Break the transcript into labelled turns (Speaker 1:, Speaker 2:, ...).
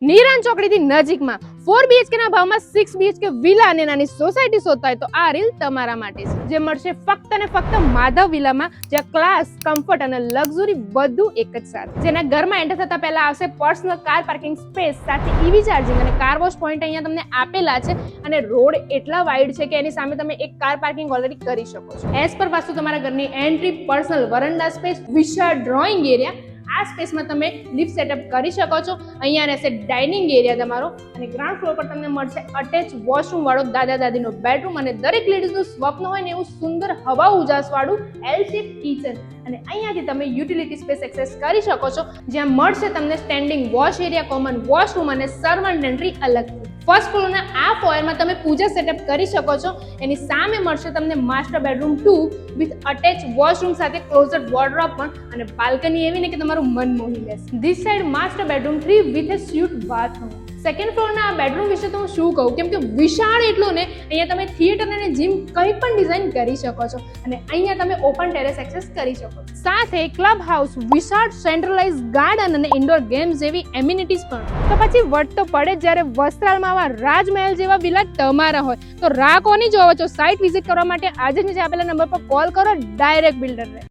Speaker 1: નીરાન ચોકડીથી નજીકમાં 4 BHK ના ભાવમાં 6 BHK વિલા અને નાની સોસાયટી શોધતા હોય તો આ રીલ તમારા માટે છે, જે મળશે ફક્ત અને ફક્ત માધવ વિલામાં, જ્યાં ક્લાસ, કમ્ફર્ટ અને લક્ઝરી બધું એક જ સાથે. જેના ઘરમાં એન્ટર થતા પહેલા આવશે પર્સનલ કાર પાર્કિંગ સ્પેસ સાથે EV ચાર્જિંગ અને કાર વોશ પોઈન્ટ અહીંયા તમને આપેલા છે, અને રોડ એટલા વાઇડ છે કે એની સામે તમે એક કાર પાર્કિંગ ઓલરેડી કરી શકો છો. એઝ પર વાસ્તુ તમારા ઘરની એન્ટ્રી, પર્સનલ વરંડા સ્પેસ, વિશાળ ડ્રોઈંગ એરિયા, આ સ્પેસમાં તમે લિફ્ટ સેટઅપ કરી શકો છો. અહીંયા રહેશે ડાઇનિંગ એરિયા તમારો, અને ગ્રાઉન્ડ ફ્લોર પર તમને મળશે અટેચ વોશરૂમ વાળો દાદા દાદીનો બેડરૂમ, અને દરેક લેડીઝનું સ્વપ્ન હોય ને એવું સુંદર હવા ઉજાસ વાળું L શેપ કિચન. અને અહીંયાથી તમે યુટિલિટી સ્પેસ એક્સેસ કરી શકો છો, જ્યાં મળશે તમને standing wash area, common washroom અને સર્વન્ટ એન્ટ્રી અલગથી. ફર્સ્ટ ફ્લોરના આ ફોયરમાં તમે પૂજા સેટઅપ કરી શકો છો. એની સામે મળશે તમને master bedroom 2 with attach washroom સાથે ક્લોઝેટ વોર્ડરોબ પણ, અને બાલ્કની એવી ને કે તમારું મન મોહી લેશે. This side master bedroom 3 with a suite bathroom. Second ફ્લોરના આ બેડરૂમ વિશે તો હું શું કહું, કેમ કે વિશાળ એટલું ને, અહીંયા તમે થિયેટર અને જીમ કંઈ પણ ડિઝાઇન કરી શકો છો, અને અહીંયા તમે ઓપન ટેરેસ એક્સેસ કરી શકો છો. સાથે ક્લબ હાઉસ, વિશાળ સેન્ટ્રલાઇઝ ગાર્ડન અને ઇન્ડોર ગેમ્સ જેવી એમ્યુનિટીઝ પણ. તો પછી વટ તો પડે જ્યારે વસ્ત્રાલમાં આવા રાજમહેલ જેવા વિલા તમારા હોય તો રાહ કોની જોવો છો? સાઇટ વિઝિટ કરવા માટે આજે જ નીચે આપેલા નંબર પર કોલ કરો ડાયરેક્ટ બિલ્ડરને.